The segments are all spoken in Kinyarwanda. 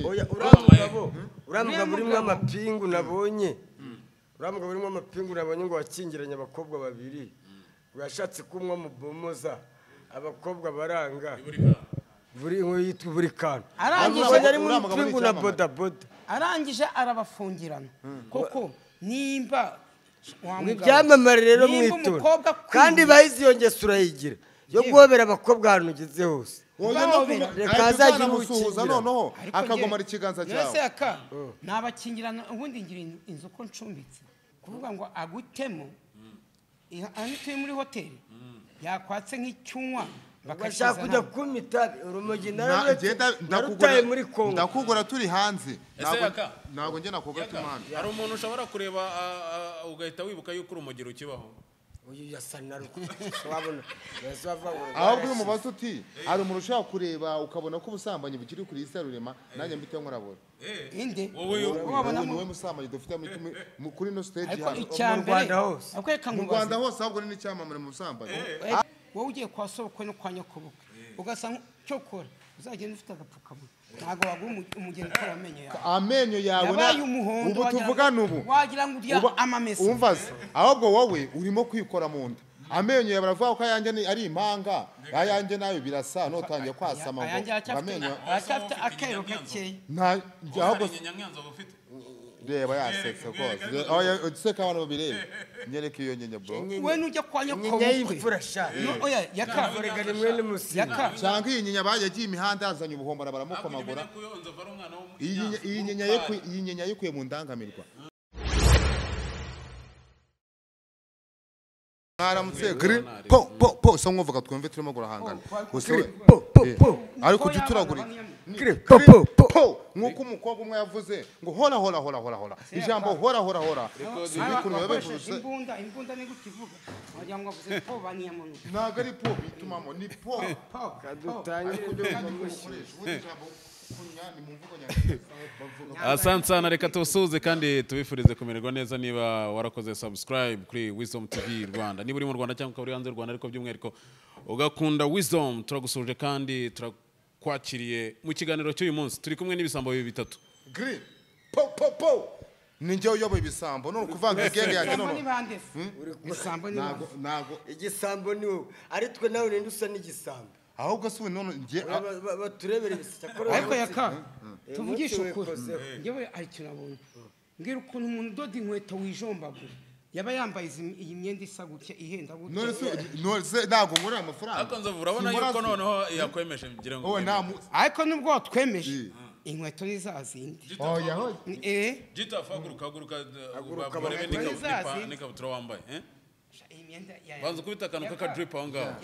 oya uramuga burimo amapingu nabonye uramuga burimo amapingu nabonye ngo wakingiranye abakobwa babiri yashatse kumwa mu bomoza abakobwa baranga buri kantu arangije ari muri pingu na boda boda arangije arabafungirana koko nimba ibyamamare rero mwitura kandi bahize iyo ngeso urayigira yo guhobera abakobwa ahantu ugeze hose reka azagira usuhuza noneho akagomara ikiganza cyawe mbese aka nabakingirana ubundi ngira inzu ko ncumbitse kuvuga ngo agutemo aho tuye muri hoteli yakwatse nk'icyunywa bashaka kujya kumita urumogi narutaye muri Kongo ndakugura turi hanze ntabwo njye nakoga tumana hari umuntu ushobora kureba ugahita wibuka yuko urumogi rukibaho uyu yasana wabona ahubwo uyu mubazo uti hari umuntu ushaka kureba ukabona ko ubusambanyi bukiri kuri isi rurema nanjye mbite nkorabora inde wabona niwe musambanyi dufite kuri no stage mu Rwanda hose mu Rwanda hose ahubwo ni n'icyamamare mu busambanyi wowe ugiye kwa sobukwe no kwa nyokobukwe ugasa cyo kora uzagenda ufite agapfukamunwa ntago waguha umugeni ukora amenyo yawe ubu tuvugana ubu wagira ngo urya amamesa umva se ahubwo wowe urimo kwikora mu nda amenyo yawe baravuga ko ayanjye ari impanga ayanjye nayo birasa notangiye kwasama amenyo afite akero gakeya ahubwo reba yasetse rwose oya useka abantu birebe nyereka iyo nyenye bro we nujya kwa nyokobukwe oya yakavorega rimwe n'umusi cyangwa iyi nyenye bayagiye imihanda yazanye ubuhombora baramukomagura iyi nyenye yikuye mu ndangamirwa mwaramutse gri po so mvuga twumve turimo gurahangana ariko gituraguri nkuko umukobwa umwe yavuze ngo hora ijambo hora sibikuntu yabevuze imbunda ni gutivuga wagira ngo avuze po baniya muntu naga ari po bitumamo ni po kadutangire asante sana reka tusuze kandi tubifurize kumererwa neza niba warakoze subscribe kuri Wisdom TV Rwanda niba uri mu Rwanda cyangwa uri hanze y'u Rwanda ariko by'umwihariko ugakunda Wisdom turagusuje kandi turakwakiriye mu kiganiro cy'uyu munsi turi kumwe n'ibisambo bitatu gri po ninjye uyoboye ibisambo no kuvanga igenge yanjye no ibisambo ni nago igisambo ni wowe ari twe nawe ninde usa n'igisambo ahubwo se none ngiye baturebere ibisakoro ariko yaka tuvugisha ukuri ngewe ari kinabonye ngira ukuntu umuntu doda inkweto wijombagura yaba yambaye iyi myenda isa gutya ihenda gutya none se nago ngura amafaranga ariko nzo urabona yuko noneho yakwemeje ngira ngo ariko nubwo twemeje inkweto ni zazindi oya jita faguruka barebe n'ikabutura wambaye iyi myenda banza kubita akantu kaka drip aho ngaho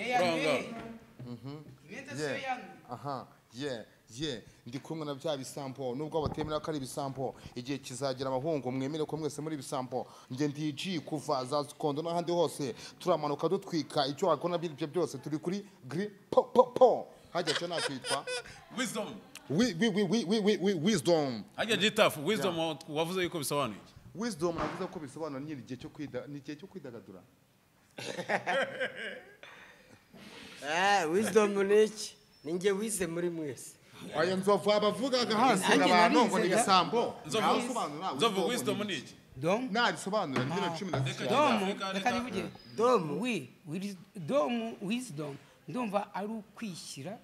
ndi kumwe na bya bisampo nubwo batemera ko ari bisampo igihe kizagira abahungu mwemere ko mwese muri bisampo nge ndiji kuva za kondo n'ahandi hose turamanuka dutwika icyo wakona by'ibyo byose turi kuri gri po hajya cyo nakwitwa Wisdom Wisdom hajya jita Wisdom wavuze yuko bisobanuye Wisdom navuze ko bisobanura ni igihe cyo kwidagadura Wisdom niki ninge wize muri mwese aya nzovu abavugaga hasi abantu ngo ni bisambo nzovu Wisdom niki narisobanura ni 10 dom reka nivuge Wisdom ndumva ari ukwishyira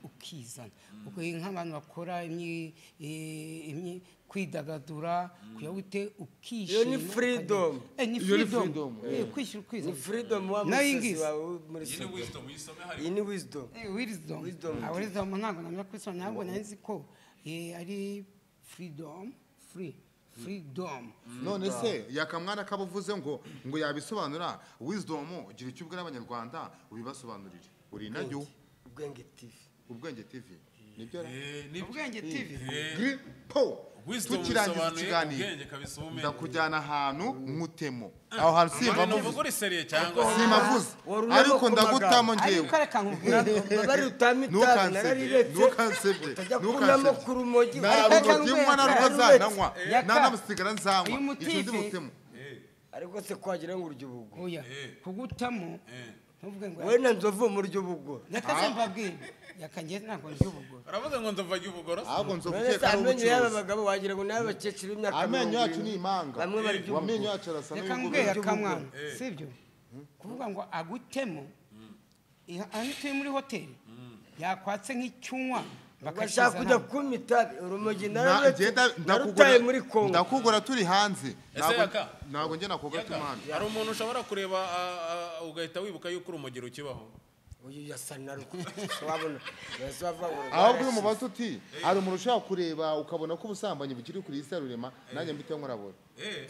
ukizana nk'abantu bakora kwidagadura kuyawite ukishima ni freedom ni freedom kwishyira ukizana ni freedom wa musisi muri Wisdom yisome hari ni wisdom wisdom ntabwo namenya kwisoma ntabwo nzi ko ari freedom none se yakamwana kabuvuze ngo yabisobanura Wisdom gira icyo ubwira abanyarwanda ubibasobanurire uri najyo ubwenge TV nibyo ubwenge TV po tukirangiza ikiganiro ndakujyana ahantu mutemo aho hantu simavuze ariko ndagutamo ngewe bari utamitana nukansebye umwana rukazananywa nanamusigara nzanywa icyo ndi mutemo ariko se kwagira ngo uryo bugo oya kugutamo ntuvuge ngo wowe na nzovu muri ry'ubugoro reka se mbabwire yakangiye ntabwo ry'ubugoro uravuze ngo nzova ry'ubugoro ahubwo nzovu none ukeka ari amenyo y'aba ubucuruzi bagabo wagira ngo nawe bakecuru b'imyaka amenyo yacu ni imanga bamwe bari amenyo yacu arasa reka n'ay'ubugoro mbwira akamwana sibyo kuvuga ngo agutemo aho turi muri hoteli yakwatse nk'icyunywa bashaka kujya kumpa itabi urumogi Ngenda narutaye muri kongo ndakugura turi hanze Ese yaka? ntabwo njye nakugura tumana hari umuntu ushobora kureba ugahita wibuka yuko urumogi rukibaho uyu yasa na ruko wabona bese bavanga ahubwo uyu mubazo uti hari umuntu ushaka kureba ukabona ko ubusambanyi bukiri kuri isi rurema nanjye mbite nkurabona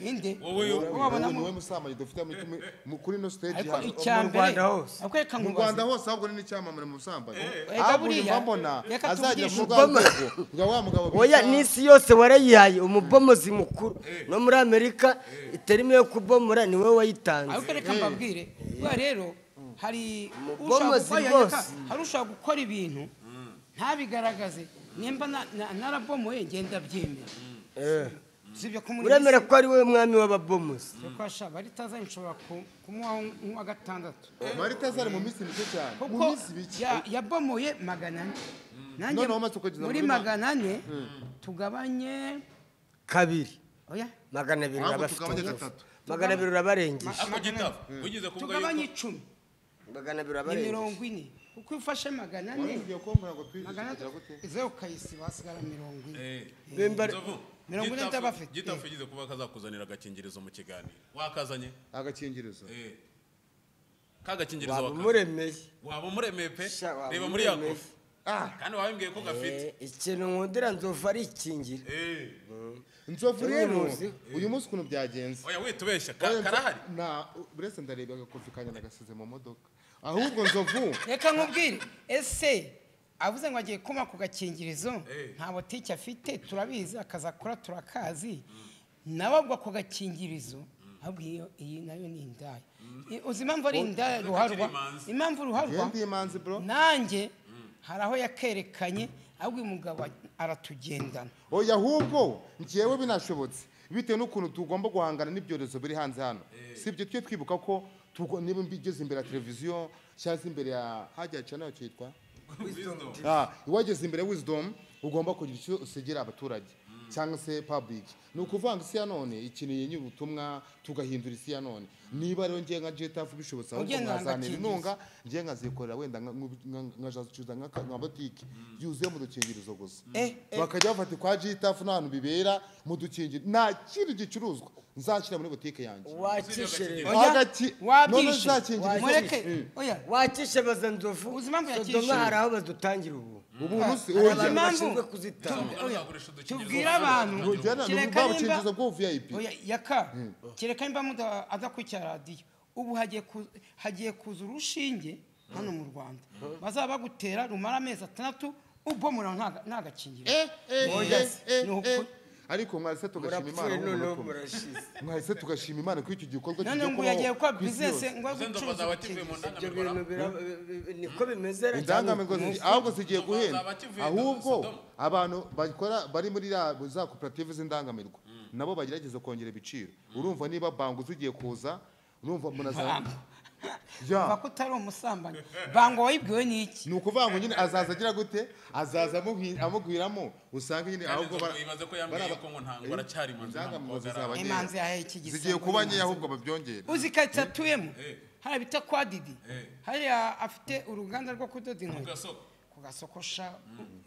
inde wowe wabona niwe musambanyi dufite kuri no stage ariko hano icyambere hose. akwereka mu ngo Rwanda hose ahubwo ni n'icyamamare mu busambanyi Ega ahubwo buriya, nyuma mbona reka azajya tuvugishe mu Rwanda ngo wa mugabo oya n'isi yose warayihaye umubomozi mukuru no muri Amerika itarimo yo kubomora ni wowe wayitanze ariko reka mbabwire bwa rero hari Umubomozi rwose. hari ushaka gukora ibintu ntabigaragaze nimba narabomoye ngenda byemera sibyo ko muri uremera ko ari wowe mwami w'ababomozi ko ashaba ari taza nshobora kumuha nk'uwa gatandatu Marita zari mu minsi mike cyane mu kuko minsi bike yabomoye 400 nanjye Noneho umaze kugeza muri muri 400 tugabanye kabiri oya 200 ahubwo urabafite tugabanye gatatu 200 urabarengeje ako gitabo ugize kuvuga tugabanye yuko 10 200 ni urabarengeje 40 kuko iyo ufashe 400 ugiye kumbura ngo twigira 400 gute izo ukayisiba hasigara 40 Bemba Nzovu, Mirongo ine Gitafu- ndabafite. Gitafu ugize kuba kazakuzanira agakingirizo mu kiganiro wakazanye agakingirizo ka gakingirizo waba wakaza umuremeye waba umuremeye pe Sha, waba reba muri ya umuremeye. kofi kandi wabimbwiye ko gafite ikintu nkundira nzovu ari ikingira nzovu rero Muzi. uyu munsi ukuntu byagenze oya witubeshya Oya, karahari na buretse ndareba agakofi kanya nagasize mu modoka ahubwo nzovu reka nkubwire ese avuze ngo agiye kuma ku gakingirizo nta botike afite turabizi akazi akora turakazi nawe agwa ku gakingirizo ahubwo iyi nayo ni indaya uzi impamvu ari indaya ruharwa impamvu ruharwa yendi imanzi bro nanjye hari aho yakerekanye ahubwo uyu mugabo aratugendana oya ahubwo njyewe binashobotse bitewe n'ukuntu tugomba guhangana n'ibyorezo biri hanze hano sibyo twe twibuka ko niba mbigeze imbere ya televiziyo cyangwa se imbere ya hajya channel cyitwa wageze imbere ya Wisdom ugomba kugira icyo usigira abaturage cyangwa se public ni ukuvanga isi ya none ikeneye nyubutumwa tugahindura isi ya none niba rero ngiye nka Getafu bishobotse ahubwo nkazanira intunga ngiye nkazikorera wenda nkajacuza nka botike yuzuye mu dukingirizo gusa bakajya bafata kwa Getafu n'ahantu bibera mu dukingirizo nta kindi gicuruzwa nzashyira muri botike yanjye wakishe baza nzovu Sodoma hari aho badutangira ubu bashinzwe kuzitanga tubwire abantu kereka nimba adakurikira radiyo ubu hagiye kuza urushinge hano mu Rwanda bazaba bagutera rumara amezi 6 ubomora nta gakingirizo ariko mwahise tugashima Imana mwahise tugashima Imana kuri icyo gikorwa kigiye kubaho yagiye kwa business ngo niko bimeze ahubwo zigiye guhenda ahubwo abantu bakora bari muri za koperative z'indangamirwa nabo bagerageza kongera ibiciro urumva niba bangu zigiye kuza urumva munazana ya ko utari umusambanyi bango wayibwiwe n'iki ni ukuvuga ngo nyine azaza agira gute azaza amugwiramo usanga nyine ahubwo bibaze ko yambwiye ko ngo ntango aracyari imanzi yahe ikigisa zigiye kuba nke ahubwo babyongera uzi kati atuyemo hari bita kwa Didi hari afite uruganda rwo kudoda inkweto ku gasokosha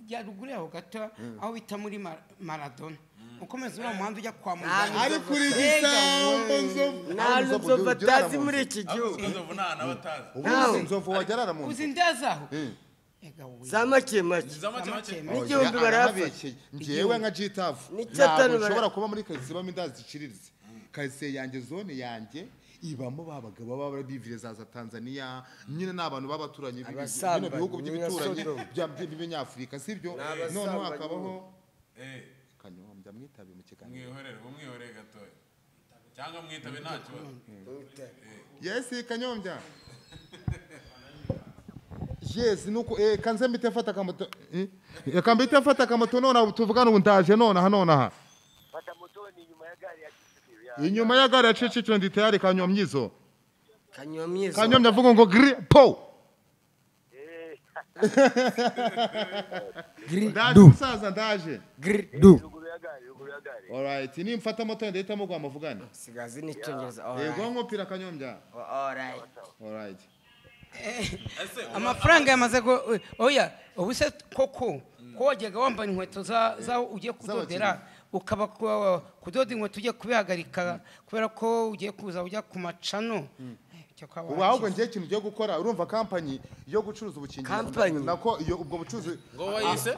ya ruguru yaho gato aho bita muri Maradona ukomeza uriya muhanda ujya kwa muganga ari kuri gisambo nta nzovu batazi muri iki gihugu ubu nzovu wagerara mu uzi ndazaho za make n'igihumbi barafashe njyewe nka Getafu ntabwo nshobora kuba muri karitsiye ibamo indazi ziciriritse karitsiye yanjye zone yanjye ibamo babagabo baba barabivire za Tanzania nyine n'abantu b'abaturanyi b'ibino bihugu by'ibituranyi by'Abanyafurika sibyo noneho hakabaho Kanyombya mwitabe mu kiganiro umwihorere gatoya cyangwa mwitabe nta kibazo yes Kanyombya yes nuko kanze mbite fata kamoto kambite fata kamoto none tuvugana ubu ndaje none aha fata moto ni inyuma ya gari ya Kicukiro ndi tayari Kanyombyizo Kanyombya avuga ngo gri po ndaje umusaza ndaje alright nimfata moto ndahita mugwa muvugane sigazi n'icyongereza yego nkopira Kanyombya alright amafaranga yamaze oya ubuse koko kogega wambaye inkweto za ugiye kudodera ukaba kudoda inkweto ugiye kubihagarika kubera ko ugiye kuza ujya ku macano ubu ahubwo ngiye ikintu ugiye gukora urumva kampanyi yo gucuruza ubukingirizo nako iyo ubwo bucuruzi ngo wayise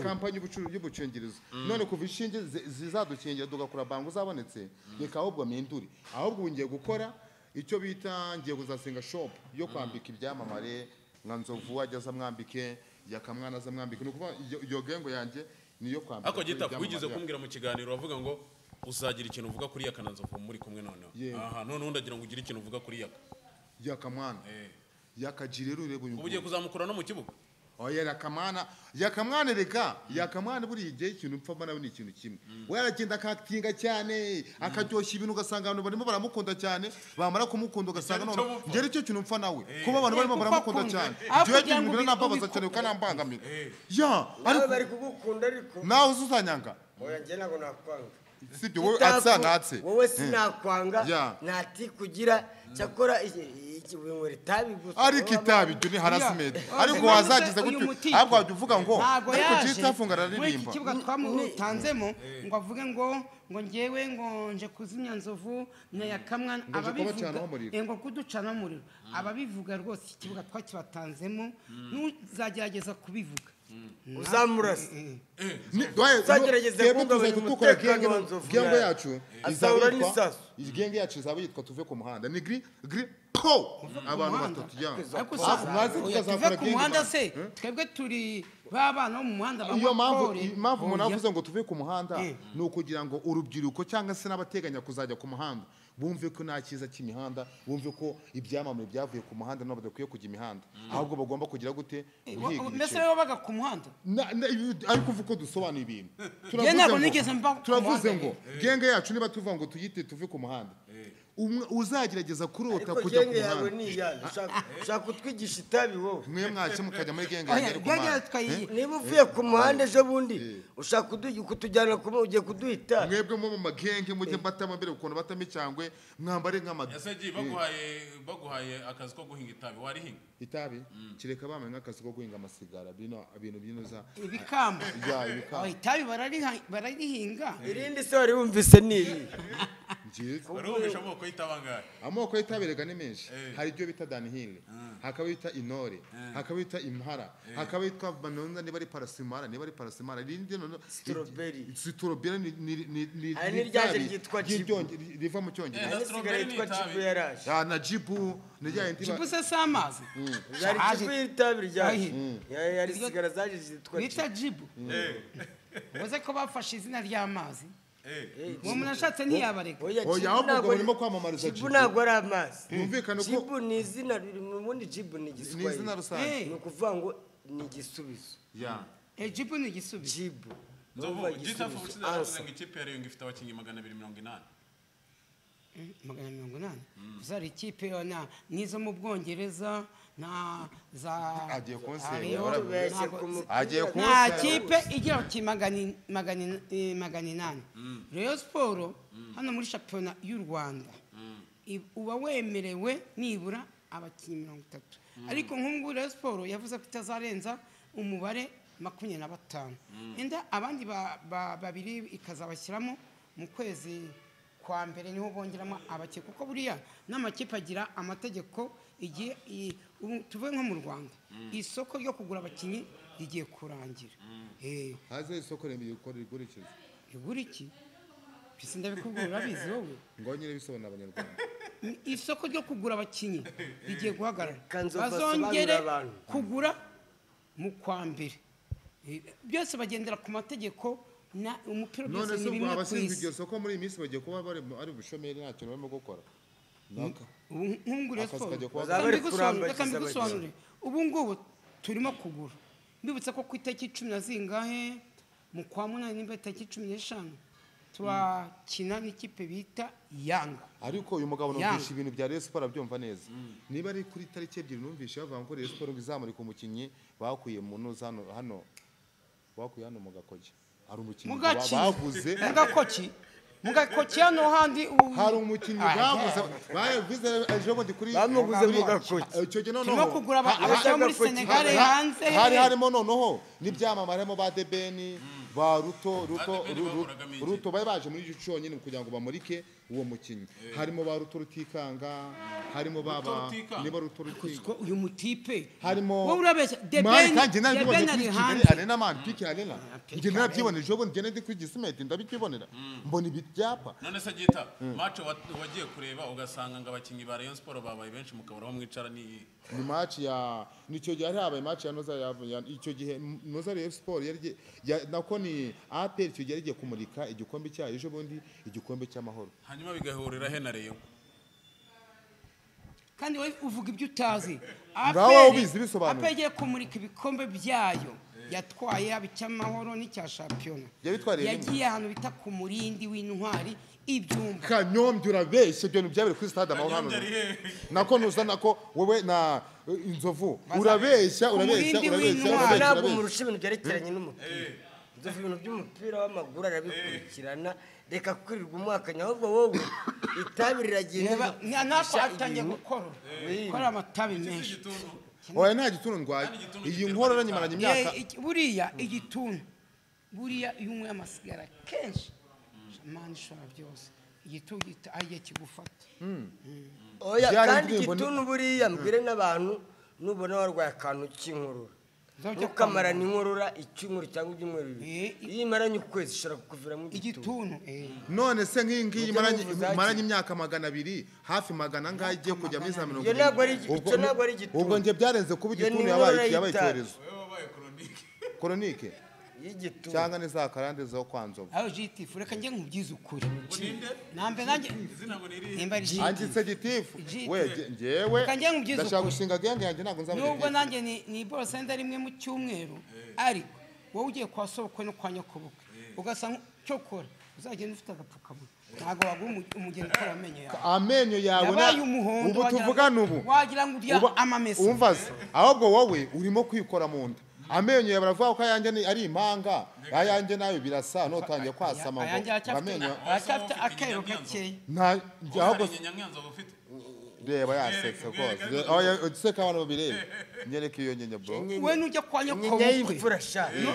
kampanyi y'ubukingirizo none kuva ishinge zizadukingira tugakora bangu zabonetse reka ahubwo mpindure ahubwo ngiye gukora icyo bita ngiye kuzasenga shop yo kwambika ibyamamare nka Nzovu wajyaza mwambike yakamwana za mwambike nukuva iyo gengo yanjye niyo kwambika ako gita wigize kumbwira mu kiganiro bavuga ngo uzagira ikintu uvuga kuri Yaka na Nzovu muri kumwe noneho aha none ndagira ngo ugire ikintu uvuga kuri Yakamwana Yakajire rero urebe uyu ugiye kuzamukura no mu kibuga oya Yakamwana reka Yakamwana buri igihe ikintu mpfa nawe ni ikintu kimwe we aragenda akatinga cyane akaryoshya ibintu ugasanga abantu barimo baramukunda cyane bamara kumukunda ugasanga none ngere icyo kintu mpfa nawe kuba abantu barimo baramukunda cyane igihe kintu nababaza cyane ukanambangamira ariko bari kugukunda ariko nawe uzanyanga oya njye ntabwo nakwanga sibyo wowe atsanatse wowe sinakwanga nati kugira cyakora ibintu ritabi gusa ariko itabi cyo ni harassment ariko wazagize gute ahubwo wajya uvuga ngo ariko cyita funga raririmba ikibuga twamutanzemo ngo avuge ngo ngewe ngo nje kuzimya Nzovu na Yakamwana ababivuga ngo kuducana umuriro ababivuga rwose ikibuga twakibatanzemo nuzagerageza kubivuga uzamurasa zagerageza gukora gengo yacu genge yacu izaba yitwa tuve ku muhanda ni gri po abantu batatu tuve ku muhanda se twebwe turi babana mu muhanda iyo mpamvu umuntu avuze ngo tuve ku muhanda ni ukugira ngo urubyiruko cyangwa se n'abateganya kuzajya ku muhanda bumve ko nta cyiza cy'imihanda bumve ko ibyamamare byavuye ku muhanda nabo badakwiye kujya imihanda ahubwo bagomba kugira gute mbese rero baga ku muhanda ariko uvuga ko dusobanuye ibintu turavuze ngo genge yacu niba tuvuga ngo tuyite tuve ku muhanda uzagerageza kurota kujya ku muhanda ushaka kutwigisha itabi wowe mwe mwake mukajya muri genge yagere ku muhanda niba uvuye ku muhanda ejo bundi ushaka kutujyana ugiye kuduha itabi mwebwe mu magenge mujye mbatamo mbere ukuntu batamo icyangwe mwambare nk'amagi baguhaye akazi ko guhinga itabi warihinga itabi kireka bamwe nk'akazi ko guhinga amasigara ibintu byinoza ibikamba itabi bararihinga irindi se wari wumvise n'ibi barumvisha amoko y'itabangaye amoko y'itaberega ni menshi hari ibyo bita danihile hakaba bita inore hakaba bita impara hakaba bita banonda niba ari parasimara irindi no strawberry ni ryaje ryitwa riva mu cyongereza strawberry yitwa jibu yaraje na jibu ni rya yindi jibu se samazi yari jibu y'itabi ryaje yari sigara zaje zitwa jibu uze ko bafashe izina ry'amazi uwo muntu ashatse ntiyabareka oya ahubwo barimo kwamamariza jibu ntabwo ari amazi yumvikana ko jibu ni izina ubundi jibu ni igiswahili ni izina rusange ni ukuvuga ngo ni igisubizo jibu ni igisubizo jibu Nzovu gitafu mutsinda yavuze ngo ikipe ya Rayon ifite abakinnyi 280 280 zari ikipe nizo mu Bwongereza na za agiye nta kipe igira ki 800 Rayon Sport hano muri championnat y'u Rwanda uba wemerewe nibura abakinnyi 30 ariko nk'ubu Rayon Sport yavuze ko itazarenza umubare 25 enda abandi babiri ikazabashyiramo mu kwezi kwa mbere niho bongeramo abake kuko buriya n'amakipe agira amategeko igiye tuvuye nko mu Rwanda isoko ryo kugura abakinnyi rigiye kurangira haze isoko rigurikiza iguriki bise ndabikubwira urabizi wowe ngo nyine bisobona abanyarwanda isoko ryo kugura abakinnyi rigiye guhagarara bazongere kugura mu kwa mbere byose bagendera ku mategeko na umupira byose ni bimwe ku isi iryo soko muri iyi minsi bagiye kuba bari ubushomeri nta kintu barimo gukora nk'ungure siporo reka mbigusobanure ubu ngubu turimo kugura mbibutsa ko ku itariki 10 mu kwa munani nimba itariki 15 turakina n'ikipe bita Yanga. Ariko uyu mugabo numvisha ibintu bya Rayon Sport abyumva neza. Niba ari kuri tariki 2 numvisha bavuga ngo Rayon Sport izamurika umukinyi bakuye mu nuza hano bakuye hano mu Gakoki. Hari umukinyi baguze mu Gakoki hano handi hari umukinyi baguze ejo bundi kuri bamuguze mu Gakoki. Icyo gihe no kugura abasha muri Senegal hanze hari harimo noneho n'ibyamamaremo ba Debeni ba Ruto bari baje muri gico nyine kugira ngo bamurike uwo mukinyi. Harimo ba Ruto Rutikanga, harimo baba niba Ruto Rutikanga uyu mutipe harimo wowe urabeshya Debeni ari hanze arena man piki arena nge nabyibonera ejo bundi ngene ndi kuri Gisimeti ndabikibonera mbona ibyapa. None se gita match wagiye kureba ugasanga ngo abakinyi ba Rayon Sport babaye benshi mukabura aho mwicara ni match ya nicyo gihe habaye match ya Noza icyo gihe Noza Rayon Sport yari nako ni APR icyo gihe yagiye kumurika igikombe cyayo ejo bundi igikombe cy'amahoro hanyuma bigahurira he na Rayon. Kandi wowe uvuga ibyo utazi. Ngaho ubizi bisobanura. Agiye kumurika ibikombe byayo yatwaye abicyamahoro n'icya champion. Yagiye ahantu bita ku murindi w'intwari ibyumba. Kanyombye urabeshye byo byabere kuri stade amahoro hano. Nako nuza nako wowe na inzovu urabeshya. Ntabwo murusha ibintu byerekeranye n'umupira. Inzovu ibintu by'umupira w'amaguru arabikurikirana. Reka kwirirwa umwaka ahubwo wowe itabi riragenda nako atangiye gukora amatabi menshi. Oya nta gituntu ndwaye iyi nkorora nyimaranye imyaka buriya igituntu buriya iyo umwe amasigara kenshi mani shora byose igituntu agiye kigufata. Oya kandi igituntu buriya mbwire n'abantu nubona warwaye akantu cy'inkorora ukamarana inkorora icyumweru cyangwa ibyumweru bibiri iyo imaranye ukwezi ishobora kukuviramo igituntu. None se nk'iyi ngiyi imaranye imyaka 200 hafi 100 ngaho igiye kujya muri za 70 ntabwo ari igituntu. Ubwo nge byarenze kuba igituntu yabaye icyorezo koronike cyangwa ni za karande zo kwanzoba. Aho gitifu reka nge nkubyize ukuri nambe nanjye nimba ari angitse gitifu we ngewe ndashaka gushinga genge yanjye ntabwo nzabona. Nubwo nanjye ni borosenda rimwe mu cyumweru ariko wowe ugiye kwa sobukwe no kwa nyokobukwe ugasanga cyo kora uzagenda ufite agapfukamunwa ntabwo waguha umugeni ukora amenyo yawe ubu tuvugana ubu wagira ngo urya amamesa umva se ahubwo wowe urimo kwikora mu nda. Amenyo ya baravuga ko ayanjye ari impanga ayanjye nayo birasa no tangiye kwasama ngo amenyo acyafite akero gake nta ahubwo reba yasetse rwose oya useka abantu babireba nyereka iyo nyenye bro we nujya kwa nyokobukwe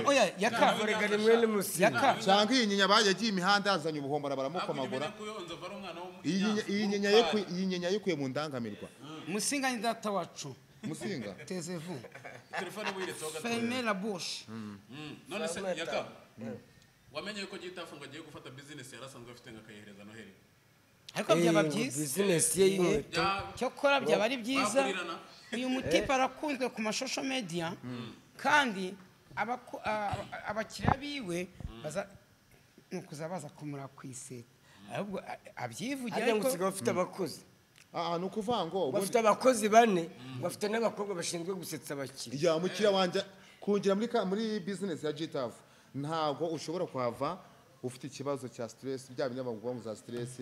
oya yakavurega rimwe n'umusinga cyangwa iyi nyenya bayagiye imihanda yazanye ubuhombara baramukomagura iyi nyenya yikuye mu ndangamirwa musinga ni data wacu musinga tezevu telefone wiretsoga ferme la bouche. None se yaka wamenye ko gitafu ngo agiye gufata business yarasanzwe afite ngakayihereza Noheli. Ariko byaba byiza business ye y'inkweto cyo kora byaba ari byiza. Uyu mutipe arakunzwe ku mashosho media kandi abakiriya biwe baza nukuzabaza kumura kwiseta ahubwo abyivugira ariko usigaye ufite abakozi nukuvuga ngo bafite abakozi 4 bafite n'abakobwa bashinzwe gusetsa abakiriya. Mukiriya wanje kungira muri business ya Gitafu ntago ushobora kuhava ufite ikibazo cya stress bya binyabagongo za stress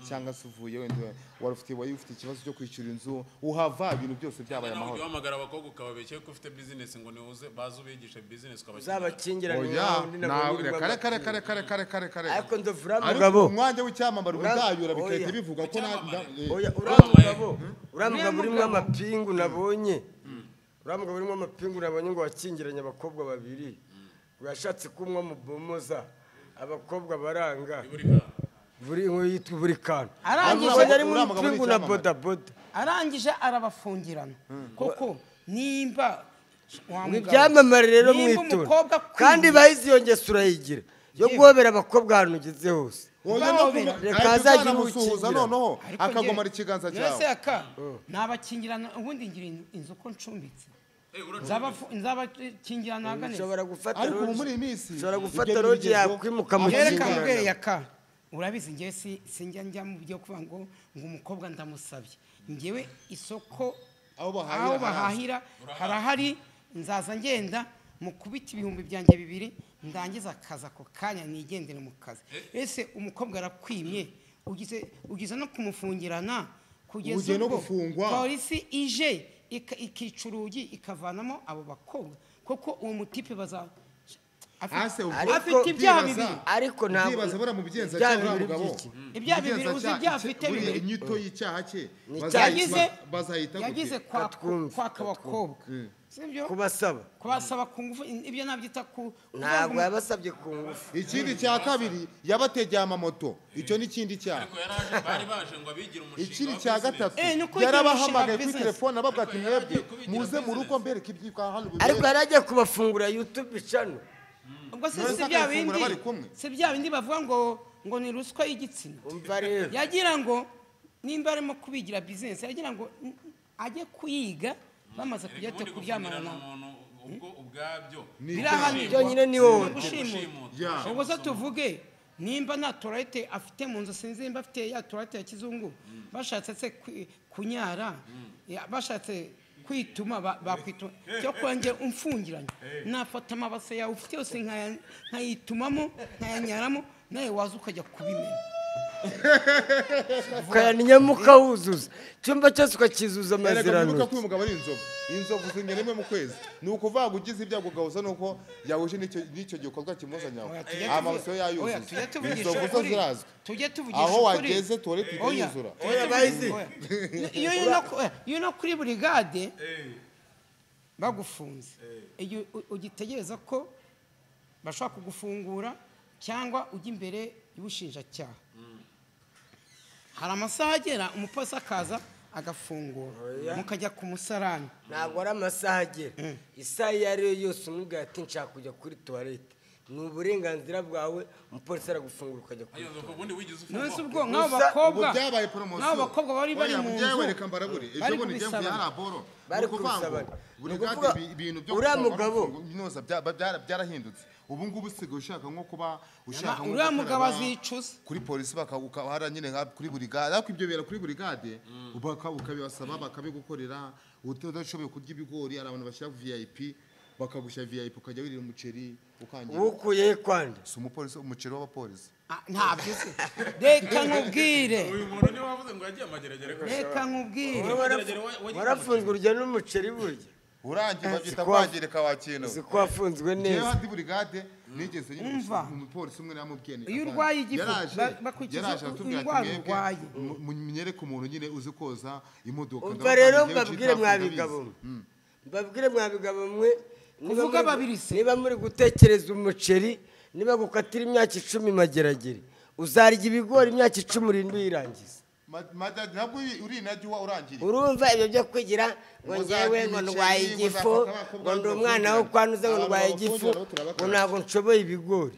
cyangwa se uvuye wenda wari ufite ikibazo cyo kwishyura inzu uhava ibintu byose byabaye amahoro. Uhamagara abakobwa ukababeshye ko ufite business ngo niuze bazu bigisha business ukabakingirana ariko ndovura mugabo umwanya w'icyamamara ubudayura bikahita bivuga ko uramugabo urimo amapingu nabonye ngo wakingiranye abakobwa babiri yashatse kumwa mu bomoza abakobwa baranga buri kantu arangije arabafungirana koko nimba ibyamamare rero mwitura kandi bahize iyo ngeso urayigira yo guhobera abakobwa ahantu ugeze hose reka azajya umusuhuza noneho akagomara ikiganza cyawe nabakingirana ubundi ngira inzu ko ncumbitse nzabakingirana hagane ushobora gufata ariko muri iyi minsi ushobora gufata rogi yakwimuka mu kingirana urabizi ngewe sinjya mu byo kuvuga ngo umukobwa ndamusabye ngewe isoko aho bahahira harahari nzaza ngenda mukubita ibihumbi byanjye 2 ndangiza akazi ako kanya nigendere mu kazi ese umukobwa arakwimye ugize no kumufungirana kugeza no gufungwa polisi ije ikicurugi ikavanamo abo bakobwa koko uwo mutipe baza afite ibyaha bibiri ariko ntabwo bibaza bara mu bigenza cyangwa umugabo ibyaha bibiri uzi ibyaha afite bibiri inyito y'icyaha cye bazahita yagize kwaka abakobwa sibyo kubasaba ku ngufu ibyo nabyita ku ntabwo yabasabye ku ngufu ikindi cya kabiri yabategeye amamoto icyo ni kindi cyaha ariko yaraje bari baje ngo abigira umushinga ikindi cya gatatu yarabahamagaye kuri telefone ababwa ati mwebwe muze mu rugo mbereke ibyika hano ariko yaragiye kubafungura YouTube channel ubwo se bya bindi bavuga ngo ni ruswa y'igitsina yagira ngo nimba arimo kubigira business yagira ngo ajye kuyiga bamaze kujya kuryamana ubwo ubwabyo byo nyine ni wowe ubwo se tuvuge nimba nta toilette afite mu nzu sinzi nimba afite ya toilette ya kizungu bashatse se kunyara bashatse kwituma bakwituma cyo kwanjye umfungiranye nafata amabase yawe ufite yose nkayitumamo nkayanyaramo nawe waza ukajya kubimena ukayaninyamo ukawuzuza icyumba cyose ukakizuza amazirano wibuka ko uyu mugabo ari inzovu zingana rimwe mu kwezi ni ukuvuga ngo ugize ibyago ugahuza nuko yahuje n'icyo gikorwa kimuzanyaho amabase yo yayuzuza inzovu zo zirazwi aho wageze toilette ikayuzura iyo no kuri brigade bagufunze ugitegereza ko bashaka kugufungura cyangwa ujya imbere y'ubushinjacyaha hari amasaha agera umupolisi akaza agafungura mukajya ku musarani ntabwo ari amasaha agera isaha iyo ari yo yose umubwira ati nshaka kujya kuri toilette ni uburenganzira bwawe umupolisi aragufungura ukajya kuri toilette nonese ubwo nk'abo bakobwa bari mu nzu bari kubisaba bari kubisaba uriya mugabo byarahindutse ubu ngubu usigaye ushaka nko kuba ushaka uriya mugabo azicuza kuri polisi bakawuhara nyine kuri burigade ariko ibyo bera kuri burigade ukabibasaba bakabigukorera udashoboye kurya ibigori hari abantu bashyira VIP bakagushyira VIP ukajya wirira umuceri ukangira ukuye kwande si umupolisi umuceri w'abapolisi ntabyo se reka nkubwire uyu muntu niwe wavuze ngo yagiye amageragere reka nkubwire warafunzwe urya n'umuceri burya urangiye babyita kwangirika wa kintu uzi ko wafunzwe neza yewe handi burigade nigeze nyine umupolisi umwe namubwiye iyo urwaye igifu bakwikiza indwara urwaye munyereke umuntu nyine uzi koza imodoka umva rero mbabwire mwabigabo mwe kuvuga babiri se niba muri gutekereza umuceri niba gukatira imyaka 10 mageragere uzarya ibigori imyaka 10 urindwi yirangiza ntabwo uri najye urangiriye urumva ibyo byo kwigira ngo njyewe ngo ndwaye igifu ngo ndi umwana wo kwanuze ngo ndwaye igifu ngo ntabwo nshoboye ibigori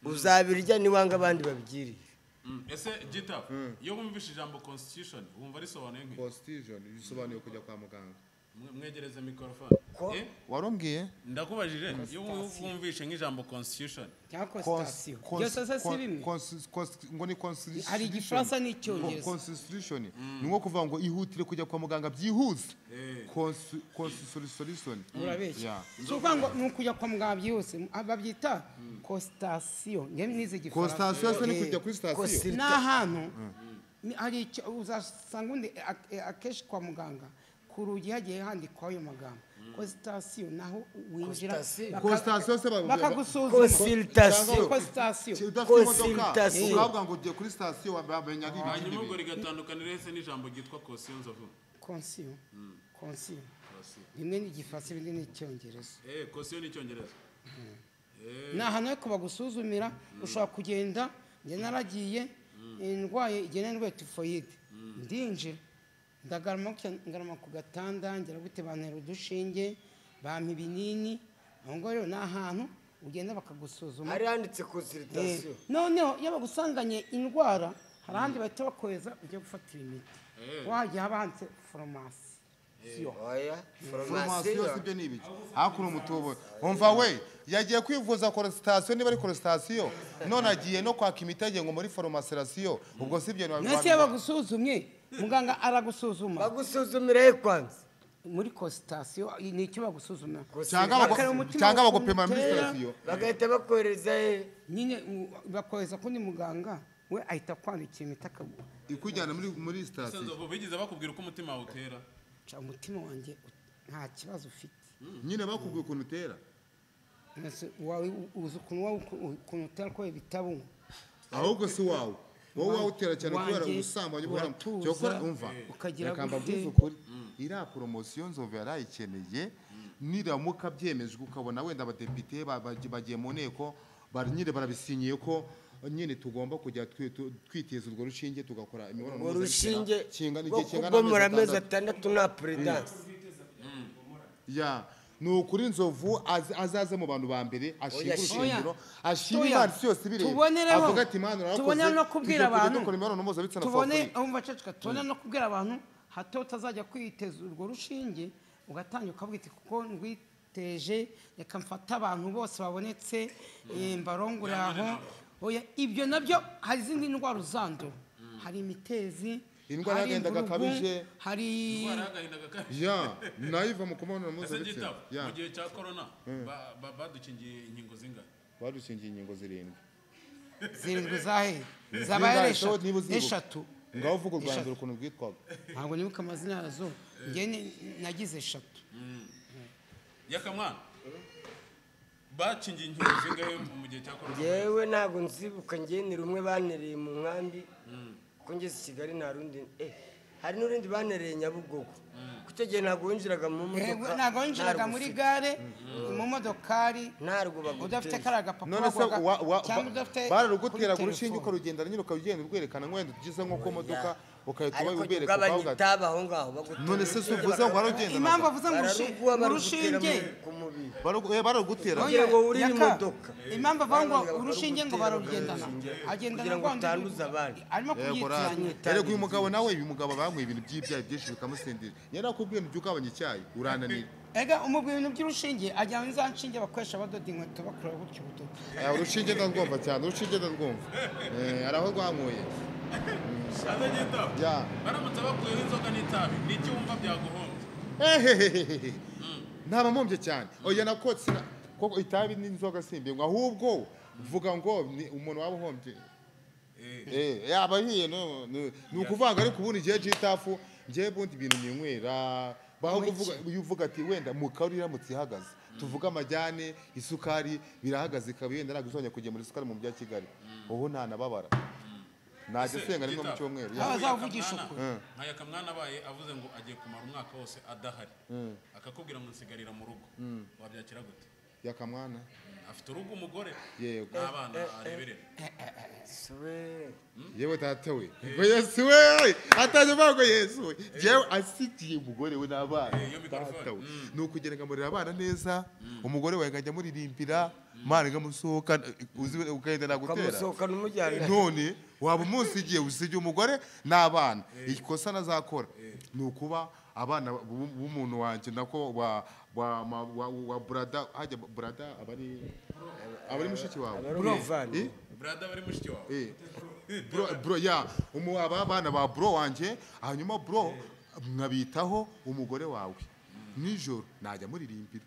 uzabirya niwanga abandi babigiriye ese gita iyo wumvishe ijambo constitution wumva risobanuye nk'iki constitution bisobanuye kujya kwa muganga mwegereze mikrofone warumbwiye ndakubajije iyo wumvishe nk'ijambo constitution ngo ni constitution hari igifaransa n'icyongereza constitution ni nko kuvuga ngo ihutire kujya kwa muganga byihuse constitution urabeshya so kuvuga ngo ni ukujya kwa muganga byihuse babyita constitution ngemwe nize igifaransa constitution ni kujya kuri station ni ahantu hari uzasanga undi akeshi kwa muganga ku rugi hagiye handikwa ayo magambo consultation naho winjira consultation ukavuga ngo ugiye kuri station bamenya ari ibintu hanyuma ubwo rigatandukanira ese n'ijambo ryitwa caution nzovu caution rimwe ni igifaransa ibindi ni icyongereza caution ni icyongereza ni ahantu ko bagusuzumira ushobora kugenda njye naragiye indwaye igene ndwaye typhoid ndinjira ndagarama ku gatanda ngera gute bantera udushinge bampa ibinini aho ngaho rero ni ahantu ugenda bakagusuzuma hari handitse consultation noneho iyo bagusanganye indwara hari ahandi bahita bakohereza ujya gufatira imiti wajya haba handitse farumasi farumasiyo sibyo ni ibiki hakuri umutubo umva we yagiye kwivuza consultation niba ari consultation none agiye no kwaka imiti ngo muri farumasiyo ubwo sibyo nese bagusuzumye muganga aragusuzuma bagusuzumira kwanza muri consultation ni icyo bagusuzuma cyangwa bagupima muri sitasiyo bagahita bakohereza nyine bakohereza kundi muganga we ahita kwandikira imiti akaguha ikujyana muri sitasiyo. Bigeze bakubwira uko umutima wawe utera? Umutima wanjye nta kibazo ufite. Nyine bakubwira ukuntu utera? Uzi ukuntu utera ko ibitabo ahubwo si wawe wowe wawutera cyane kubera ubusambanyi bw'abantu cyokora umva yakamba bwiza ukuri iriya poromosiyo Nzovu yarayikeneye niramuka byemejwe ukabona wenda abadepite bagiye mu nteko nyine barabisinyiye ko nyine tugomba kujya twiteza urwo rushinge tugakora imibonano mpuzabitsina kingana igihe kingana n'amezi 6 na presidence ya ni ukuri Nzovu azaze mu bantu ba mbere ashinga urushingiro ashima imana yose bireba avuga ati imana urakoze tubone no kubwira abantu tubone umva ceceka tubone no kubwira abantu hato utazajya kwiteza urwo rushinge ugatangira ukabwita kuko ndwiteje reka mfata abantu bose babonetse mbarongure aho oya ibyo nabyo hari izindi ndwara uzandura hari imitezi indwara y'agahinda gakabije hari ya nayiva mu kubonana mpuzabitsina mu gihe cya corona badukingiye inkingo zingahe? Badukingiye inkingo 7 zahe zabaye 3 ngaho uvuga u Rwanda ukuntu bwitwaga ntabwo nibuka amazina yazo njye nagize 3 Yakamwana bakingiye inkingo zingahe mu gihe cya corona? Yewe ntabwo nzibuka njye ni rumwe banereye mu nkambi ko ngeze i Kigali nta rundi hari n'urundi banereye Nyabugogo kucyo gihe ntabwo winjiraga mu modoka ntabwo winjiraga muri gare mu modokari ntarwo baguteye udafite karaga papa none se bararugutera urushinge uko rugenda nyine ukagenda urwerekana ngwenda tugize nko ku modoka ukahita ubereka ukavuga ati aho ngaho baguteye none se uvuze ngo arugenda impamvu avuze ngo urushinge bararugutera kugira ngo uri imodoka impamvu avuga ngo urushinge ngo barugendana agendana ngo utanduza abandi arimo kubyitiranya rero uyu mugabo nawe uyu mugabo bamwe ibintu by'ibyayi byinshi bikamusendera yarakubwiye ngo ugabanye icyayi urananira ega umubwiye ibintu by'urushinge ajyana za nshinge bakoresha badoda inkweto bakora gutyo budodo urushinge ndarwumva cyane urushinge ndarwumva araho rwankuye baramutse bakuyeho inzoga n'itabi ni iki wumva byaguhombye? ntabamumbye cyane oya nakotse koko itabi n'inzoga simbingwa ahubwo vuga ngo ni umuntu waba uhombye yaba hiye ni ukuvanga ariko ubundi igihe cy'itafu ngiye bundi ibintu ninywera baho kuvuga uvuga ati wenda mu kauri iramutse ihagaze tuvuga amajyane isukari birahagaze ikaba yenda naguzonye kujya muri isukari mu bya Kigali ubu nta nababara najye senga rimwe mu cyumweru azavugisha ukuri nka Yakamwana abaye avuze ngo agiye kumara umwaka wose adahari akakubwira ngo nsigarira mu rugo wabyakira gute? Yakamwana afite urugo umugore yego n'abana areberera yewe tata we ngo Yesu we ataje bago Yesu we jewe asigiye umugore we n'abana tata we nuko ugeranga muri abana neza umugore we ngajya muririmbira mane ngamusohoka ukagenda nagutera kamusohoka n'umujyana none waba umunsi igiye usigiye umugore n'abana ikosa nazakora nukuba abana b'umuntu wanje nako wa brada hajya brada abari mushiki wawe brada bari mushiki wawe bro ya abana ba bro wanje hanyuma bro mwabitaho umugore wawe nijoro najya muririmbira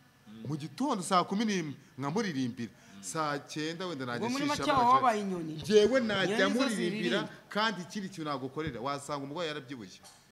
mu gitondo saa 11 nkamuririmbira saa 9 wenda najya shisha jewe najya muririmbira kandi ikindi kintu nagukorera wasanga umugore yarabyibushye